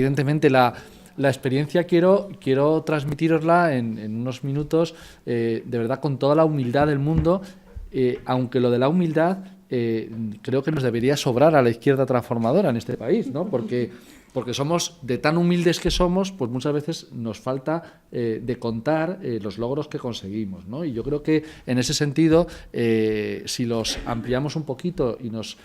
evidentemente la experiencia quiero transmitirosla en unos minutos, de verdad, con toda la humildad del mundo, aunque lo de la humildad creo que nos debería sobrar a la izquierda transformadora en este país, ¿no? Porque somos, de tan humildes que somos, pues muchas veces nos falta de contar los logros que conseguimos, ¿no? Y yo creo que en ese sentido, si los ampliamos un poquito y nos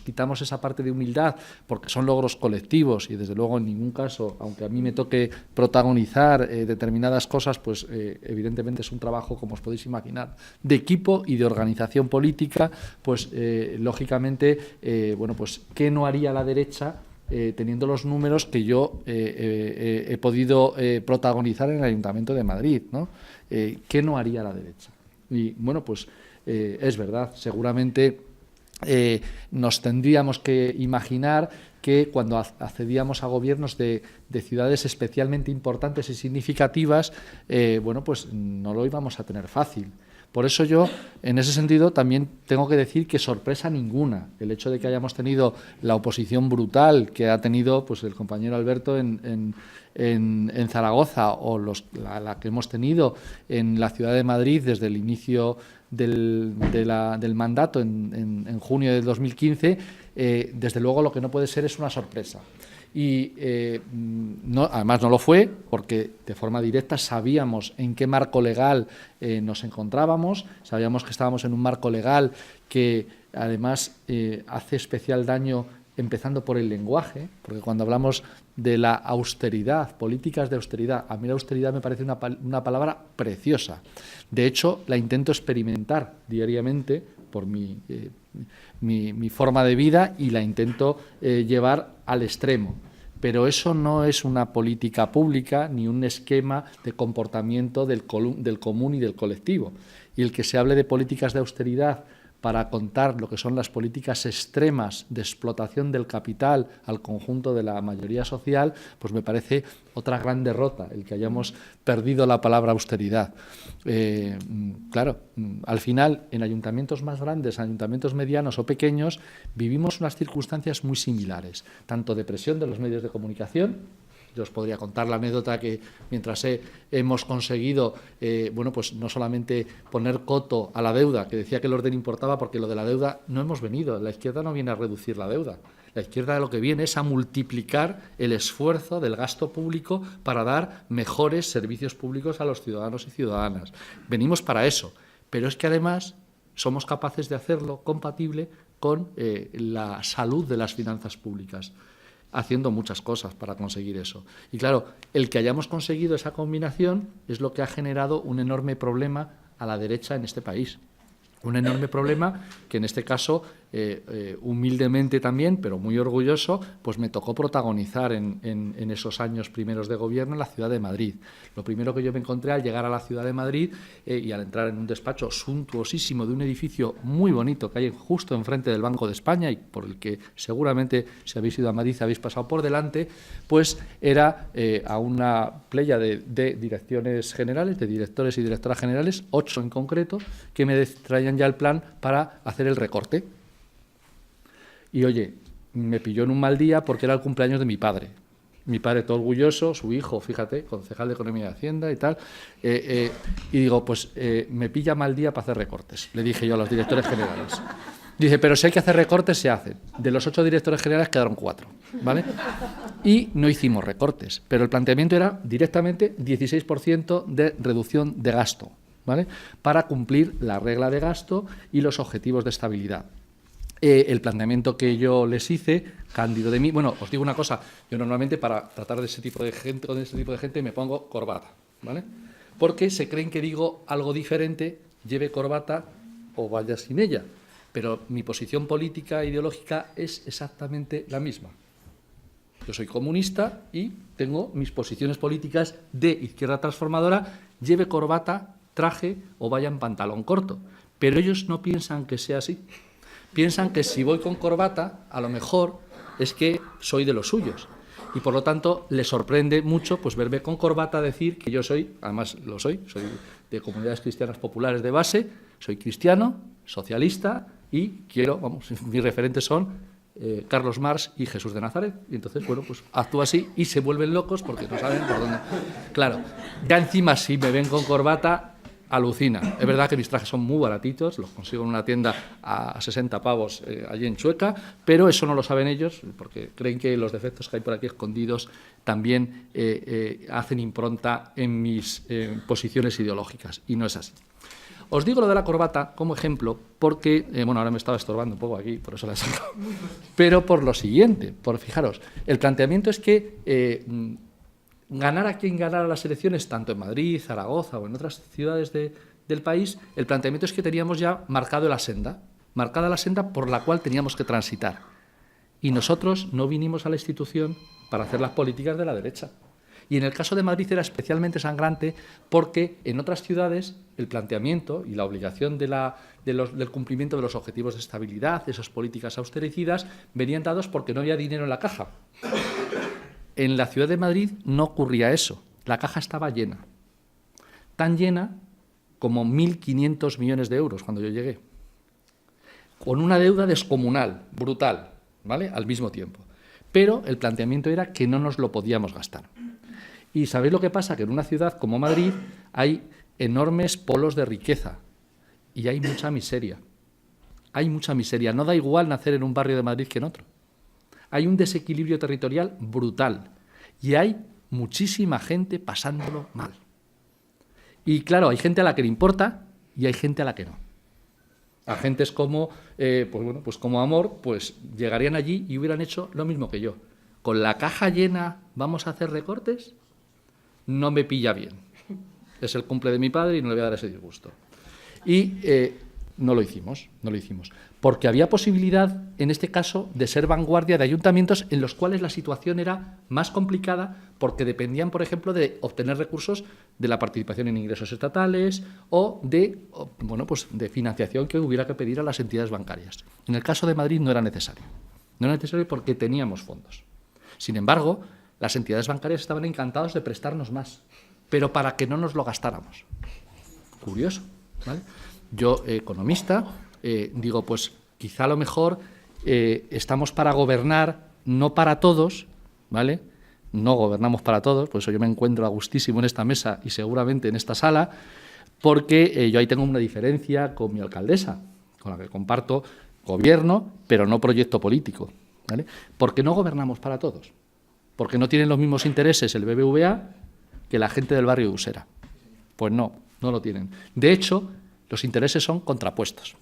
quitamos esa parte de humildad, porque son logros colectivos y desde luego en ningún caso, aunque a mí me toque protagonizar determinadas cosas, pues evidentemente es un trabajo, como os podéis imaginar, de equipo y de organización política, pues lógicamente, bueno, pues ¿qué no haría la derecha teniendo los números que yo he podido protagonizar en el Ayuntamiento de Madrid, ¿no? ¿Qué no haría la derecha? Y bueno, pues es verdad, seguramente nos tendríamos que imaginar que cuando accedíamos a gobiernos de ciudades especialmente importantes y significativas, bueno, pues no lo íbamos a tener fácil. Por eso yo, en ese sentido, también tengo que decir que sorpresa ninguna el hecho de que hayamos tenido la oposición brutal que ha tenido pues el compañero Alberto en Zaragoza o la que hemos tenido en la ciudad de Madrid desde el inicio del mandato en junio del 2015, desde luego lo que no puede ser es una sorpresa. Y además no lo fue, porque de forma directa sabíamos en qué marco legal nos encontrábamos, sabíamos que estábamos en un marco legal que además hace especial daño empezando por el lenguaje, porque cuando hablamos de la austeridad, políticas de austeridad, a mí la austeridad me parece una palabra preciosa. De hecho, la intento experimentar diariamente por mi forma de vida y la intento llevar al extremo. Pero eso no es una política pública ni un esquema de comportamiento del común y del colectivo. Y el que se hable de políticas de austeridad para contar lo que son las políticas extremas de explotación del capital al conjunto de la mayoría social, pues me parece otra gran derrota, el que hayamos perdido la palabra austeridad. Claro, al final, en ayuntamientos más grandes, ayuntamientos medianos o pequeños, vivimos unas circunstancias muy similares, tanto de presión de los medios de comunicación. Yo os podría contar la anécdota que mientras hemos conseguido, bueno, pues no solamente poner coto a la deuda, que decía que el orden importaba, porque lo de la deuda no hemos venido, la izquierda no viene a reducir la deuda. La izquierda lo que viene es a multiplicar el esfuerzo del gasto público para dar mejores servicios públicos a los ciudadanos y ciudadanas. Venimos para eso, pero es que además somos capaces de hacerlo compatible con la salud de las finanzas públicas, haciendo muchas cosas para conseguir eso. Y claro, el que hayamos conseguido esa combinación es lo que ha generado un enorme problema a la derecha en este país. Un enorme problema que en este caso, humildemente también, pero muy orgulloso, pues me tocó protagonizar en esos años primeros de gobierno en la ciudad de Madrid. Lo primero que yo me encontré al llegar a la ciudad de Madrid y al entrar en un despacho suntuosísimo de un edificio muy bonito que hay justo enfrente del Banco de España y por el que seguramente si habéis ido a Madrid habéis pasado por delante, pues era a una playa de direcciones generales, de directores y directoras generales, 8 en concreto, que me traían ya el plan para hacer el recorte. Y oye, me pilló en un mal día porque era el cumpleaños de mi padre. Mi padre todo orgulloso, su hijo, fíjate, concejal de Economía y Hacienda y tal. Y digo, pues me pilla mal día para hacer recortes, le dije yo a los directores generales. Dice, pero si hay que hacer recortes, se hacen. De los 8 directores generales quedaron 4, ¿vale? Y no hicimos recortes, pero el planteamiento era directamente 16% de reducción de gasto, ¿vale? Para cumplir la regla de gasto y los objetivos de estabilidad. El planteamiento que yo les hice, cándido de mí, bueno, os digo una cosa, yo normalmente para tratar de ese tipo de gente, con ese tipo de gente me pongo corbata, ¿vale? Porque se creen que digo algo diferente, lleve corbata o vaya sin ella, pero mi posición política e ideológica es exactamente la misma. Yo soy comunista y tengo mis posiciones políticas de izquierda transformadora, lleve corbata, traje o vaya en pantalón corto. Pero ellos no piensan que sea así. Piensan que si voy con corbata, a lo mejor es que soy de los suyos. Y por lo tanto les sorprende mucho pues verme con corbata decir que yo soy, además lo soy de comunidades cristianas populares de base, soy cristiano, socialista y quiero, vamos, mis referentes son Carlos Marx y Jesús de Nazaret. Y entonces, bueno, pues actúa así y se vuelven locos porque no saben por dónde. Claro, ya encima si me ven con corbata, alucina. Es verdad que mis trajes son muy baratitos, los consigo en una tienda a 60 pavos allí en Chueca, pero eso no lo saben ellos porque creen que los defectos que hay por aquí escondidos también hacen impronta en mis posiciones ideológicas, y no es así. Os digo lo de la corbata como ejemplo porque, bueno, ahora me estaba estorbando un poco aquí, por eso la he sacado, pero por lo siguiente, por fijaros, el planteamiento es que ganar a quien ganara las elecciones, tanto en Madrid, Zaragoza o en otras ciudades del país, el planteamiento es que teníamos ya marcada la senda por la cual teníamos que transitar. Y nosotros no vinimos a la institución para hacer las políticas de la derecha. Y en el caso de Madrid era especialmente sangrante porque en otras ciudades el planteamiento y la obligación del cumplimiento de los objetivos de estabilidad, de esas políticas austericidas, venían dados porque no había dinero en la caja. En la ciudad de Madrid no ocurría eso. La caja estaba llena. Tan llena como 1.500 millones de euros cuando yo llegué. Con una deuda descomunal, brutal, ¿vale? Al mismo tiempo. Pero el planteamiento era que no nos lo podíamos gastar. Y ¿sabéis lo que pasa? Que en una ciudad como Madrid hay enormes polos de riqueza y hay mucha miseria. Hay mucha miseria. No da igual nacer en un barrio de Madrid que en otro. Hay un desequilibrio territorial brutal y hay muchísima gente pasándolo mal. Y claro, hay gente a la que le importa y hay gente a la que no. Agentes como, pues como Amor, pues llegarían allí y hubieran hecho lo mismo que yo. ¿Con la caja llena vamos a hacer recortes? No me pilla bien. Es el cumple de mi padre y no le voy a dar ese disgusto. Y no lo hicimos. Porque había posibilidad, en este caso, de ser vanguardia de ayuntamientos en los cuales la situación era más complicada porque dependían, por ejemplo, de obtener recursos de la participación en ingresos estatales o de financiación que hubiera que pedir a las entidades bancarias. En el caso de Madrid no era necesario. No era necesario porque teníamos fondos. Sin embargo, las entidades bancarias estaban encantados de prestarnos más, pero para que no nos lo gastáramos. Curioso, ¿vale? Yo, economista, digo, pues quizá a lo mejor estamos para gobernar, no para todos, ¿vale? No gobernamos para todos, por eso yo me encuentro a gustísimo en esta mesa y seguramente en esta sala, porque yo ahí tengo una diferencia con mi alcaldesa, con la que comparto gobierno, pero no proyecto político, ¿vale? Porque no gobernamos para todos. Porque no tienen los mismos intereses el BBVA que la gente del barrio de Usera. Pues no lo tienen. De hecho, los intereses son contrapuestos.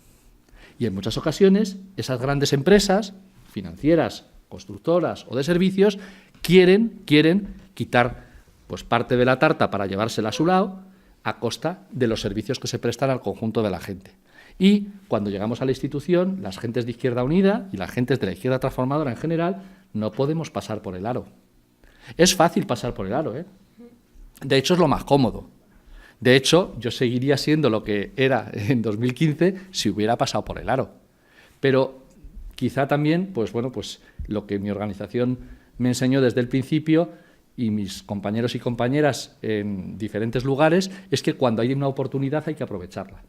Y en muchas ocasiones, esas grandes empresas, financieras, constructoras o de servicios, quieren quitar pues, parte de la tarta para llevársela a su lado a costa de los servicios que se prestan al conjunto de la gente. Y cuando llegamos a la institución, las gentes de Izquierda Unida y las gentes de la izquierda transformadora en general, no podemos pasar por el aro. Es fácil pasar por el aro, ¿eh? De hecho, es lo más cómodo. De hecho, yo seguiría siendo lo que era en 2015 si hubiera pasado por el aro. Pero quizá también, pues lo que mi organización me enseñó desde el principio y mis compañeros y compañeras en diferentes lugares es que cuando hay una oportunidad hay que aprovecharla.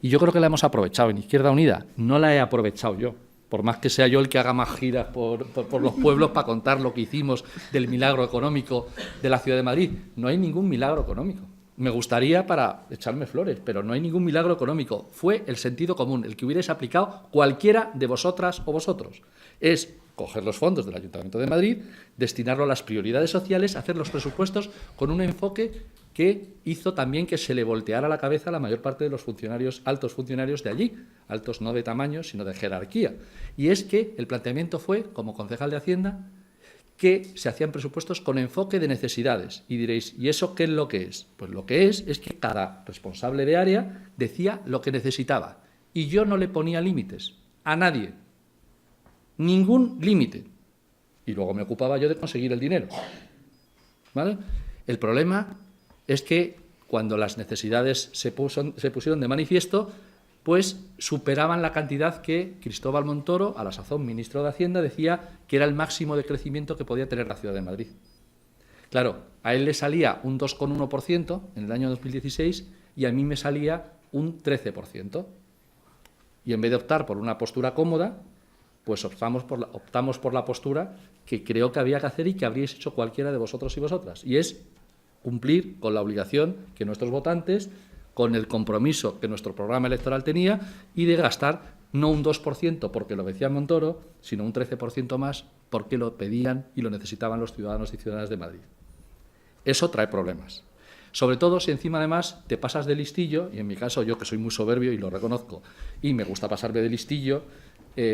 Y yo creo que la hemos aprovechado en Izquierda Unida. No la he aprovechado yo. Por más que sea yo el que haga más giras por los pueblos para contar lo que hicimos del milagro económico de la Ciudad de Madrid. No hay ningún milagro económico. Me gustaría para echarme flores, pero no hay ningún milagro económico. Fue el sentido común, el que hubierais aplicado cualquiera de vosotras o vosotros. Es coger los fondos del Ayuntamiento de Madrid, destinarlo a las prioridades sociales, hacer los presupuestos con un enfoque que hizo también que se le volteara la cabeza a la mayor parte de los funcionarios, altos funcionarios de allí, altos no de tamaño, sino de jerarquía. Y es que el planteamiento fue, como concejal de Hacienda, que se hacían presupuestos con enfoque de necesidades. Y diréis, ¿y eso qué es lo que es? Pues lo que es que cada responsable de área decía lo que necesitaba. Y yo no le ponía límites a nadie. Ningún límite. Y luego me ocupaba yo de conseguir el dinero. ¿Vale? El problema es que cuando las necesidades se pusieron de manifiesto, pues superaban la cantidad que Cristóbal Montoro, a la sazón ministro de Hacienda, decía que era el máximo de crecimiento que podía tener la Ciudad de Madrid. Claro, a él le salía un 2,1% en el año 2016 y a mí me salía un 13%. Y en vez de optar por una postura cómoda, pues optamos por la postura que creo que había que hacer y que habríais hecho cualquiera de vosotros y vosotras, y es cumplir con la obligación que nuestros votantes, con el compromiso que nuestro programa electoral tenía, y de gastar no un 2% porque lo decía Montoro, sino un 13% más porque lo pedían y lo necesitaban los ciudadanos y ciudadanas de Madrid. Eso trae problemas. Sobre todo si encima además te pasas de listillo, y en mi caso yo que soy muy soberbio y lo reconozco, y me gusta pasarme de listillo,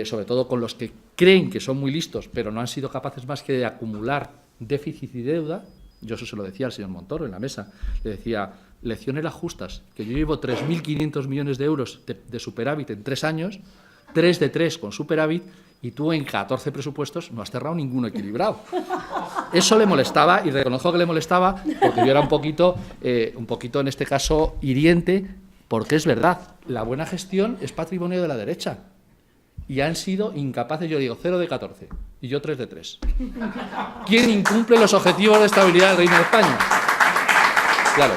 sobre todo con los que creen que son muy listos, pero no han sido capaces más que de acumular déficit y deuda. Yo eso se lo decía al señor Montoro en la mesa, le decía, lecciones las justas, que yo llevo 3.500 millones de euros de superávit en 3 años, 3 de 3 con superávit, y tú en 14 presupuestos no has cerrado ninguno equilibrado. Eso le molestaba, y reconozco que le molestaba, porque yo era un poquito en este caso hiriente, porque es verdad, la buena gestión es patrimonio de la derecha. Y han sido incapaces, yo digo, 0 de 14, y yo 3 de 3. ¿Quién incumple los objetivos de estabilidad del Reino de España? Claro.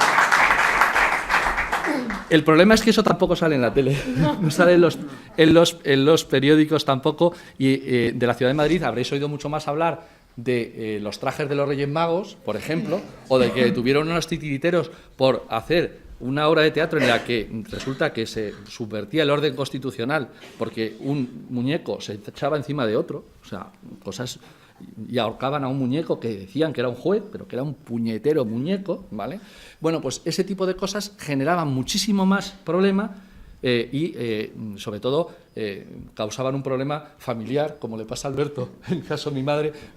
El problema es que eso tampoco sale en la tele, no sale en los periódicos tampoco, y de la Ciudad de Madrid habréis oído mucho más hablar de los trajes de los Reyes Magos, por ejemplo, o de que tuvieron unos titiriteros por hacer una obra de teatro en la que resulta que se subvertía el orden constitucional porque un muñeco se echaba encima de otro, o sea, cosas, y ahorcaban a un muñeco que decían que era un juez, pero que era un puñetero muñeco, ¿vale? Bueno, pues ese tipo de cosas generaban muchísimo más problema y, sobre todo, causaban un problema familiar, como le pasa a Alberto, en el caso de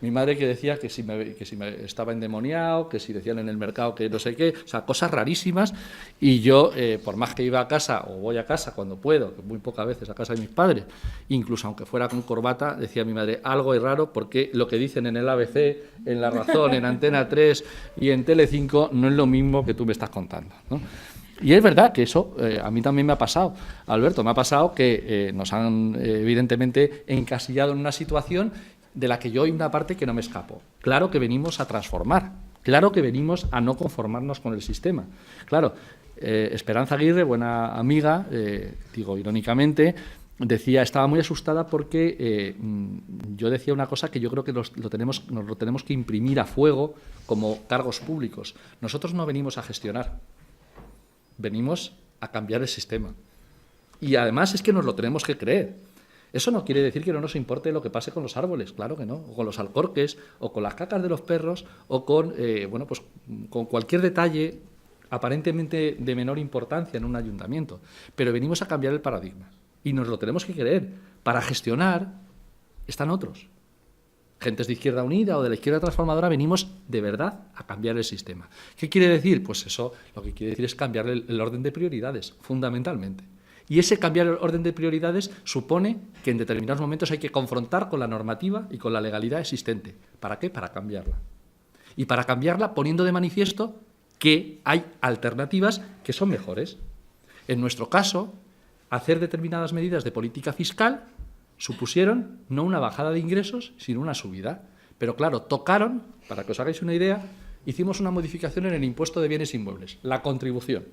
mi madre que decía que si me estaba endemoniado, que si decían en el mercado que no sé qué, o sea, cosas rarísimas, y yo, por más que iba a casa, o voy a casa cuando puedo, muy pocas veces a casa de mis padres, incluso aunque fuera con corbata, decía mi madre, algo es raro, porque lo que dicen en el ABC, en La Razón, en Antena 3 y en Telecinco, no es lo mismo que tú me estás contando, ¿no? Y es verdad que eso a mí también me ha pasado, Alberto, me ha pasado que nos han evidentemente encasillado en una situación de la que yo hay una parte que no me escapo. Claro que venimos a transformar, claro que venimos a no conformarnos con el sistema. Claro, Esperanza Aguirre, buena amiga, digo irónicamente, estaba muy asustada porque yo decía una cosa que yo creo que nos lo tenemos que imprimir a fuego como cargos públicos. Nosotros no venimos a gestionar. Venimos a cambiar el sistema. Y además es que nos lo tenemos que creer. Eso no quiere decir que no nos importe lo que pase con los árboles, claro que no, o con los alcorques, o con las cacas de los perros, o con, pues, con cualquier detalle aparentemente de menor importancia en un ayuntamiento. Pero venimos a cambiar el paradigma. Y nos lo tenemos que creer. Para gestionar están otros. Gentes de Izquierda Unida o de la Izquierda Transformadora, venimos de verdad a cambiar el sistema. ¿Qué quiere decir? Pues eso lo que quiere decir es cambiar el orden de prioridades, fundamentalmente. Y ese cambiar el orden de prioridades supone que en determinados momentos hay que confrontar con la normativa y con la legalidad existente. ¿Para qué? Para cambiarla. Y para cambiarla poniendo de manifiesto que hay alternativas que son mejores. En nuestro caso, hacer determinadas medidas de política fiscal supusieron no una bajada de ingresos, sino una subida. Pero claro, tocaron, para que os hagáis una idea, hicimos una modificación en el impuesto de bienes inmuebles, la contribución,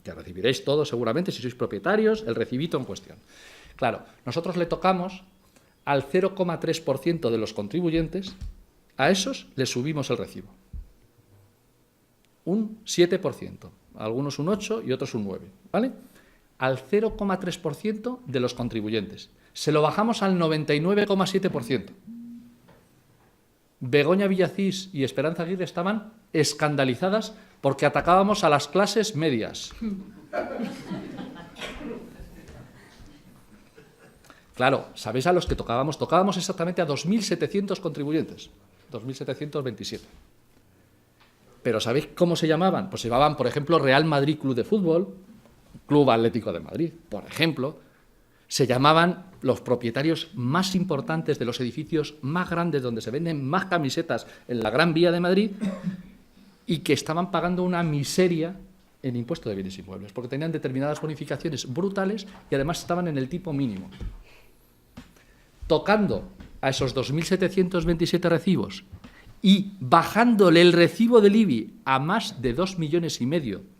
que recibiréis todos seguramente si sois propietarios, el recibito en cuestión. Claro, nosotros le tocamos al 0,3% de los contribuyentes, a esos les subimos el recibo. Un 7%, algunos un 8% y otros un 9%, ¿vale? Al 0,3% de los contribuyentes. Se lo bajamos al 99,7%. Begoña Villacís y Esperanza Aguirre estaban escandalizadas porque atacábamos a las clases medias. Claro, ¿sabéis a los que tocábamos? Tocábamos exactamente a 2.700 contribuyentes, 2.727. Pero ¿sabéis cómo se llamaban? Pues se llamaban, por ejemplo, Real Madrid Club de Fútbol, Club Atlético de Madrid, por ejemplo. Se llamaban los propietarios más importantes de los edificios más grandes donde se venden más camisetas en la Gran Vía de Madrid y que estaban pagando una miseria en impuesto de bienes inmuebles, porque tenían determinadas bonificaciones brutales y además estaban en el tipo mínimo. Tocando a esos 2.727 recibos y bajándole el recibo del IBI a más de 2,5 millones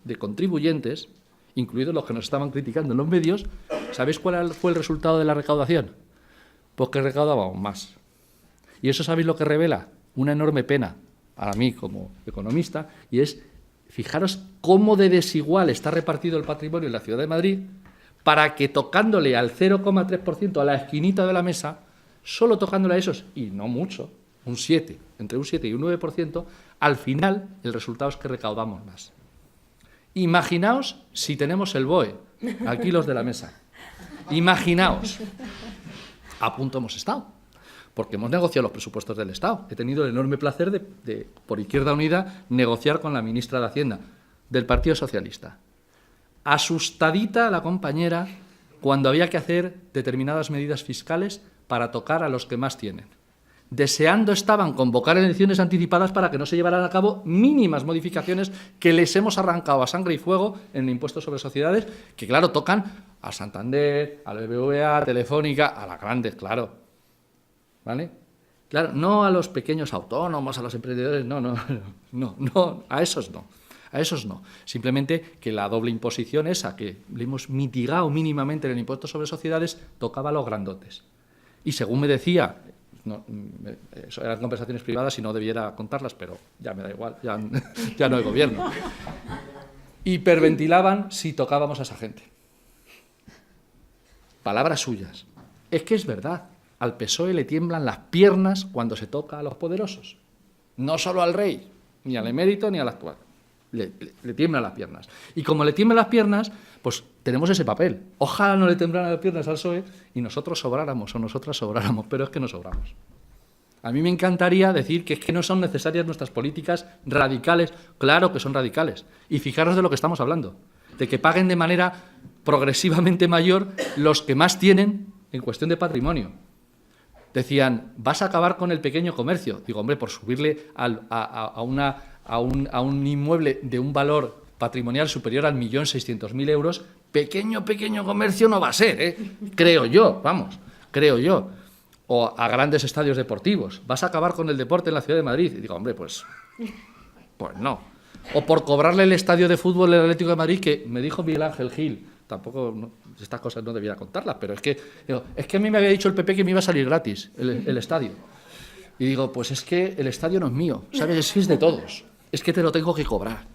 de contribuyentes, incluidos los que nos estaban criticando en los medios, ¿sabéis cuál fue el resultado de la recaudación? pues que recaudábamos más. Y eso, ¿sabéis lo que revela? Una enorme pena para mí como economista, y es, fijaros cómo de desigual está repartido el patrimonio en la Ciudad de Madrid, para que tocándole al 0,3% a la esquinita de la mesa, solo tocándole a esos, y no mucho, un 7, entre un 7 y un 9%, al final el resultado es que recaudamos más. Imaginaos si tenemos el BOE, aquí los de la mesa. Imaginaos, a punto hemos estado, porque hemos negociado los presupuestos del Estado. He tenido el enorme placer de, por Izquierda Unida, negociar con la ministra de Hacienda del Partido Socialista. Asustadita la compañera cuando había que hacer determinadas medidas fiscales para tocar a los que más tienen. Deseando estaban convocar elecciones anticipadas para que no se llevaran a cabo mínimas modificaciones que les hemos arrancado a sangre y fuego en el impuesto sobre sociedades, que claro, tocan a Santander, al BBVA, a Telefónica, a las grandes, claro. ¿Vale? Claro, no a los pequeños autónomos, a los emprendedores, no, a esos no. A esos no. Simplemente que la doble imposición esa que le hemos mitigado mínimamente en el impuesto sobre sociedades tocaba a los grandotes. Y según me decía, eso eran conversaciones privadas y no debiera contarlas, pero ya me da igual, ya no hay gobierno. Hiperventilaban si tocábamos a esa gente. Palabras suyas. Es que es verdad, al PSOE le tiemblan las piernas cuando se toca a los poderosos. No solo al rey, ni al emérito, ni al actual. Le tiemblan las piernas. Y como le tiemblan las piernas, pues tenemos ese papel. Ojalá no le temblaran las piernas al PSOE y nosotros sobráramos o nosotras sobráramos, pero es que no sobramos. A mí me encantaría decir que es que no son necesarias nuestras políticas radicales. Claro que son radicales. Y fijaros de lo que estamos hablando, de que paguen de manera progresivamente mayor los que más tienen en cuestión de patrimonio. Decían, vas a acabar con el pequeño comercio. Digo, hombre, por subirle a un inmueble de un valor patrimonial superior al 1.600.000 euros, pequeño comercio no va a ser, ¿eh? Creo yo. O a grandes estadios deportivos. ¿Vas a acabar con el deporte en la Ciudad de Madrid? Y digo, hombre, pues no. O por cobrarle el estadio de fútbol del Atlético de Madrid, que me dijo Miguel Ángel Gil, tampoco, estas cosas no debiera contarlas, pero es que a mí me había dicho el PP que me iba a salir gratis el estadio. Y digo, pues es que el estadio no es mío, ¿sabes? Es que es de todos. Es que te lo tengo que cobrar.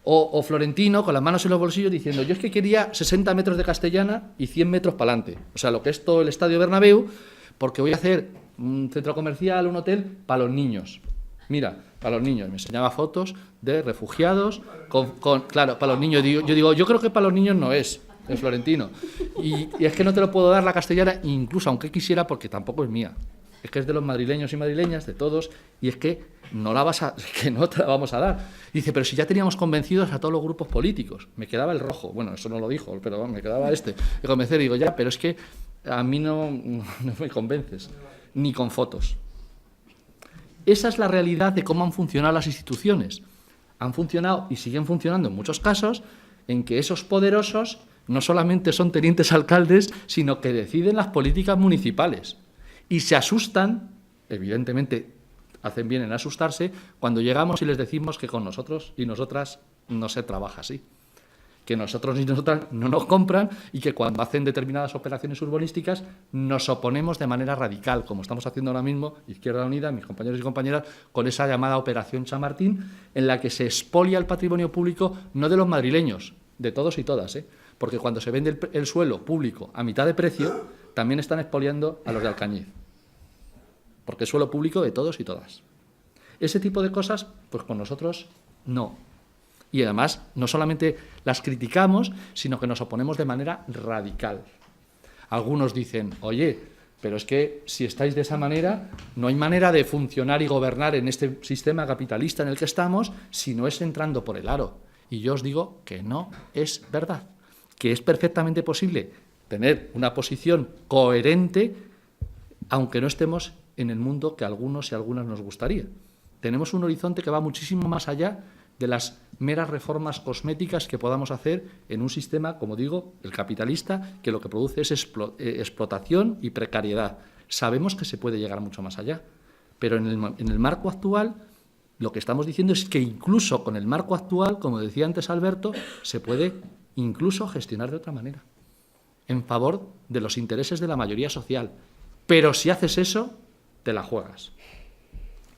O Florentino, con las manos en los bolsillos, diciendo, yo es que quería 60 metros de Castellana y 100 metros para adelante. O sea, lo que es todo el estadio Bernabéu, porque voy a hacer un centro comercial, un hotel, para los niños. Mira, para los niños. Me enseñaba fotos de refugiados, claro, para los niños. Yo creo que para los niños no es Florentino. Y es que no te lo puedo dar la Castellana, incluso aunque quisiera, porque tampoco es mía. Es que es de los madrileños y madrileñas, de todos, y es que no te la vamos a dar. Dice, pero si ya teníamos convencidos a todos los grupos políticos. Me quedaba el rojo. Bueno, eso no lo dijo, pero me quedaba este. De convencer, digo, ya, pero es que a mí no me convences, ni con fotos. Esa es la realidad de cómo han funcionado las instituciones. Han funcionado y siguen funcionando en muchos casos en que esos poderosos no solamente son tenientes alcaldes, sino que deciden las políticas municipales. Y se asustan, evidentemente hacen bien en asustarse, cuando llegamos y les decimos que con nosotros y nosotras no se trabaja así. Que nosotros y nosotras no nos compran y que cuando hacen determinadas operaciones urbanísticas nos oponemos de manera radical, como estamos haciendo ahora mismo, Izquierda Unida, mis compañeros y compañeras, con esa llamada Operación Chamartín, en la que se expolia el patrimonio público no de los madrileños, de todos y todas, porque cuando se vende el suelo público a mitad de precio, también están expoliando a los de Alcañiz. Porque es suelo público de todos y todas. Ese tipo de cosas, pues con nosotros no. Y además, no solamente las criticamos, sino que nos oponemos de manera radical. Algunos dicen, oye, pero es que si estáis de esa manera, no hay manera de funcionar y gobernar en este sistema capitalista en el que estamos si no es entrando por el aro. Y yo os digo que no es verdad, que es perfectamente posible tener una posición coherente, aunque no estemos en el mundo que a algunos y algunas nos gustaría. Tenemos un horizonte que va muchísimo más allá de las meras reformas cosméticas que podamos hacer en un sistema, como digo, el capitalista, que lo que produce es explotación y precariedad. Sabemos que se puede llegar mucho más allá, pero en el marco actual lo que estamos diciendo es que incluso con el marco actual, como decía antes Alberto, se puede incluso gestionar de otra manera, en favor de los intereses de la mayoría social, Pero si haces eso, te la juegas.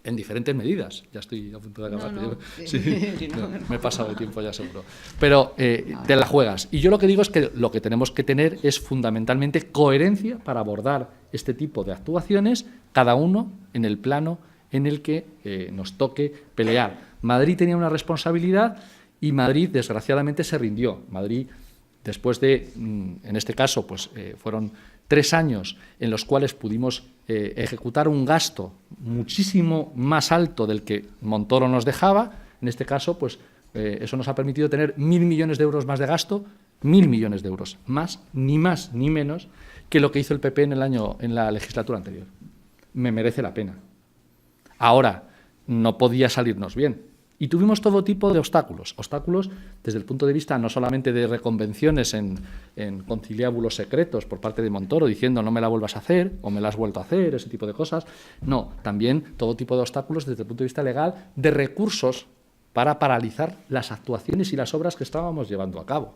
En diferentes medidas. Ya estoy a punto de acabar. No. Sí, no, me he pasado de tiempo ya seguro. Pero te la juegas. Y yo lo que digo es que lo que tenemos que tener es fundamentalmente coherencia para abordar este tipo de actuaciones, cada uno en el plano en el que nos toque pelear. Madrid tenía una responsabilidad y Madrid, desgraciadamente, se rindió. Madrid, después de, en este caso, pues fueron 3 años en los cuales pudimos ejecutar un gasto muchísimo más alto del que Montoro nos dejaba. En este caso, pues eso nos ha permitido tener 1.000 millones de euros más de gasto, 1.000 millones de euros más ni menos que lo que hizo el PP en la legislatura anterior. Me merece la pena. Ahora, no podía salirnos bien. Y tuvimos todo tipo de obstáculos desde el punto de vista no solamente de reconvenciones en conciliábulos secretos por parte de Montoro diciendo no me la vuelvas a hacer o me la has vuelto a hacer, ese tipo de cosas. No, también todo tipo de obstáculos desde el punto de vista legal de recursos para paralizar las actuaciones y las obras que estábamos llevando a cabo.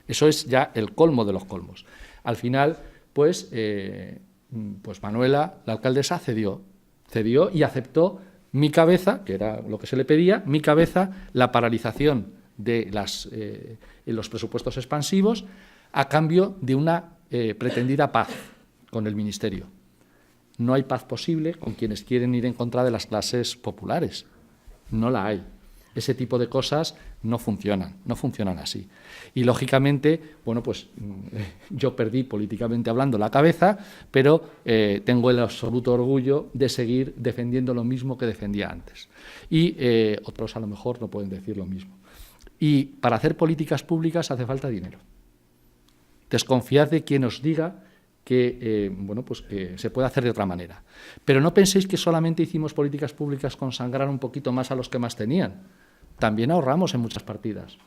Eso es ya el colmo de los colmos. Al final, pues Manuela, la alcaldesa, cedió y aceptó mi cabeza, que era lo que se le pedía, mi cabeza, la paralización de los presupuestos expansivos a cambio de una pretendida paz con el Ministerio. No hay paz posible con quienes quieren ir en contra de las clases populares. No la hay. Ese tipo de cosas no funcionan así. Y, lógicamente, bueno, pues yo perdí políticamente hablando la cabeza, pero tengo el absoluto orgullo de seguir defendiendo lo mismo que defendía antes. Y otros a lo mejor no pueden decir lo mismo. Y para hacer políticas públicas hace falta dinero. Desconfiad de quien os diga que, que se puede hacer de otra manera. Pero no penséis que solamente hicimos políticas públicas con sangrar un poquito más a los que más tenían. También ahorramos en muchas partidas.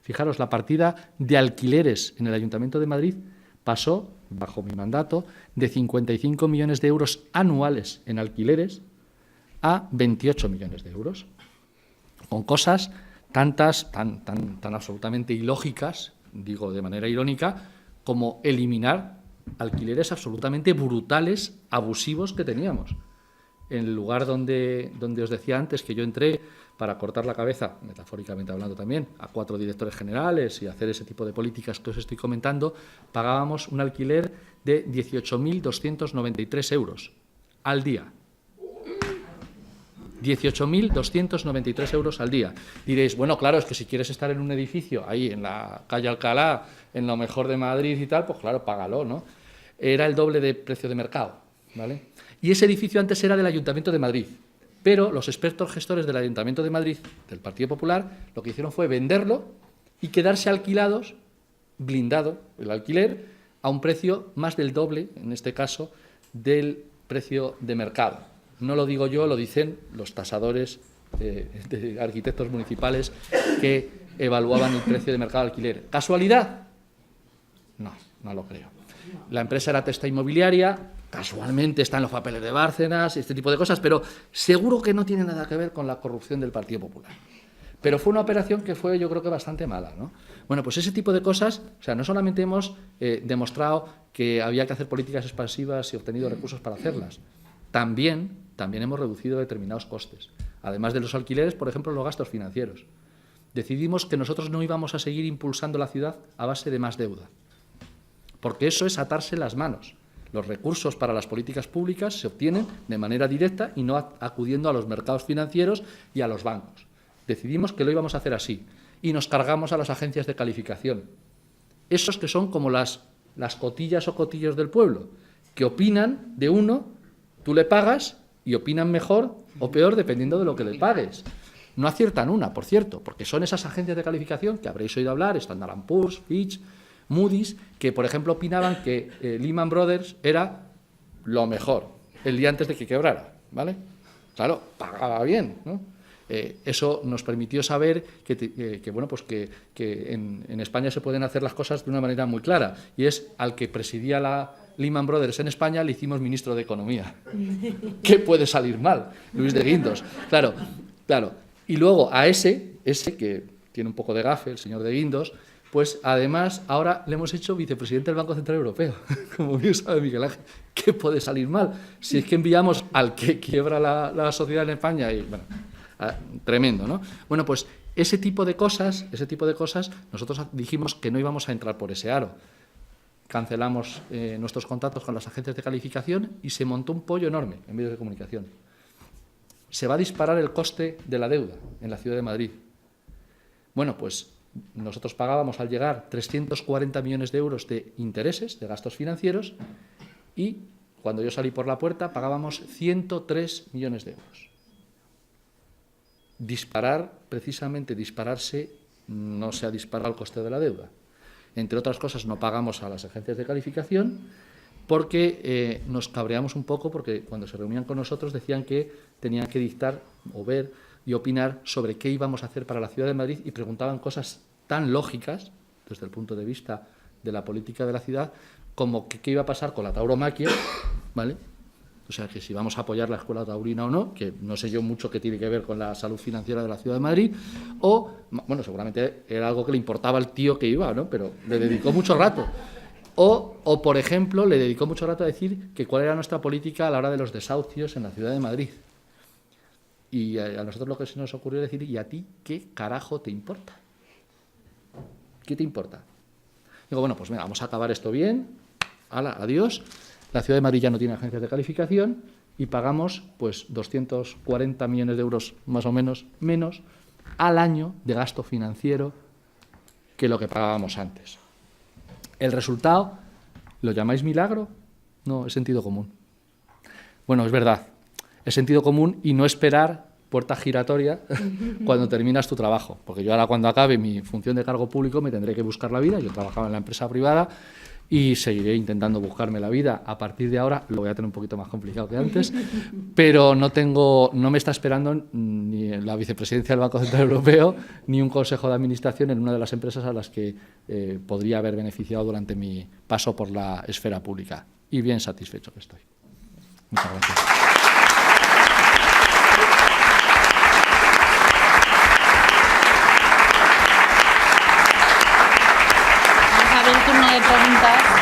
Fijaros, la partida de alquileres en el Ayuntamiento de Madrid pasó, bajo mi mandato, de 55 millones de euros anuales en alquileres a 28 millones de euros. Con cosas tan absolutamente ilógicas, digo de manera irónica, como eliminar alquileres absolutamente brutales, abusivos que teníamos. En el lugar donde os decía antes que yo entré para cortar la cabeza, metafóricamente hablando también, a 4 directores generales y hacer ese tipo de políticas que os estoy comentando, pagábamos un alquiler de 18.293 euros al día. 18.293 euros al día. Diréis, bueno, claro, es que si quieres estar en un edificio, ahí en la calle Alcalá, en lo mejor de Madrid y tal, pues claro, págalo, ¿no? Era el doble de precio de mercado, ¿vale? Y ese edificio antes era del Ayuntamiento de Madrid. Pero los expertos gestores del Ayuntamiento de Madrid, del Partido Popular, lo que hicieron fue venderlo y quedarse alquilados, blindado el alquiler, a un precio más del doble, en este caso, del precio de mercado. No lo digo yo, lo dicen los tasadores de arquitectos municipales que evaluaban el precio de mercado de alquiler. ¿Casualidad? No lo creo. La empresa era Testa Inmobiliaria, casualmente está en los papeles de Bárcenas, este tipo de cosas, pero seguro que no tiene nada que ver con la corrupción del Partido Popular. Pero fue una operación que fue, yo creo que bastante mala, ¿no? Bueno, pues ese tipo de cosas, o sea, no solamente hemos demostrado que había que hacer políticas expansivas y obtenido recursos para hacerlas, también hemos reducido determinados costes. Además de los alquileres, por ejemplo, los gastos financieros. Decidimos que nosotros no íbamos a seguir impulsando la ciudad a base de más deuda, porque eso es atarse las manos. Los recursos para las políticas públicas se obtienen de manera directa y no acudiendo a los mercados financieros y a los bancos. Decidimos que lo íbamos a hacer así y nos cargamos a las agencias de calificación. Esos que son como las cotillas o cotillos del pueblo, que opinan de uno, tú le pagas y opinan mejor o peor dependiendo de lo que le pagues. No aciertan una, por cierto, porque son esas agencias de calificación que habréis oído hablar, Standard & Poor's, Fitch, Moody's, que, por ejemplo, opinaban que Lehman Brothers era lo mejor el día antes de que quebrara, ¿vale? Claro, pagaba bien, ¿no? Eso nos permitió saber que en España se pueden hacer las cosas de una manera muy clara, y es al que presidía la Lehman Brothers en España le hicimos ministro de Economía. ¿Qué puede salir mal? Luis de Guindos. Claro. Y luego a ese que tiene un poco de gafe, el señor de Guindos, Pues además ahora le hemos hecho vicepresidente del Banco Central Europeo, como bien sabe Miguel Ángel. ¿Qué puede salir mal? Si es que enviamos al que quiebra la sociedad en España, y bueno, tremendo, ¿no? Bueno, pues ese tipo de cosas, nosotros dijimos que no íbamos a entrar por ese aro. Cancelamos nuestros contactos con las agencias de calificación y se montó un pollo enorme en medios de comunicación. Se va a disparar el coste de la deuda en la Ciudad de Madrid. Bueno, pues nosotros pagábamos al llegar 340 millones de euros de intereses, de gastos financieros, y cuando yo salí por la puerta pagábamos 103 millones de euros. Dispararse, no se ha disparado el coste de la deuda. Entre otras cosas, no pagamos a las agencias de calificación porque nos cabreamos un poco, porque cuando se reunían con nosotros decían que tenían que dictar o ver y opinar sobre qué íbamos a hacer para la Ciudad de Madrid y preguntaban cosas tan lógicas, desde el punto de vista de la política de la ciudad, como qué iba a pasar con la tauromaquia, ¿vale? O sea, que si vamos a apoyar la escuela taurina o no, que no sé yo mucho qué tiene que ver con la salud financiera de la Ciudad de Madrid, o, bueno, seguramente era algo que le importaba al tío que iba, ¿no? Pero le dedicó mucho rato. O, por ejemplo, le dedicó mucho rato a decir que cuál era nuestra política a la hora de los desahucios en la Ciudad de Madrid. Y a nosotros lo que se nos ocurrió decir, ¿y a ti qué carajo te importa? ¿Qué te importa? Digo, bueno, pues venga, vamos a acabar esto bien, hala, adiós. La Ciudad de Madrid ya no tiene agencias de calificación y pagamos pues 240 millones de euros más o menos al año de gasto financiero que lo que pagábamos antes. ¿El resultado lo llamáis milagro? No, es sentido común. Bueno, es verdad, es sentido común y no esperar puerta giratoria cuando terminas tu trabajo, porque yo ahora cuando acabe mi función de cargo público me tendré que buscar la vida. Yo trabajaba en la empresa privada y seguiré intentando buscarme la vida. A partir de ahora lo voy a tener un poquito más complicado que antes, pero no me está esperando ni la vicepresidencia del Banco Central Europeo ni un consejo de administración en una de las empresas a las que podría haber beneficiado durante mi paso por la esfera pública. Y bien satisfecho que estoy. Muchas gracias. Vamos a abrir turno de preguntas.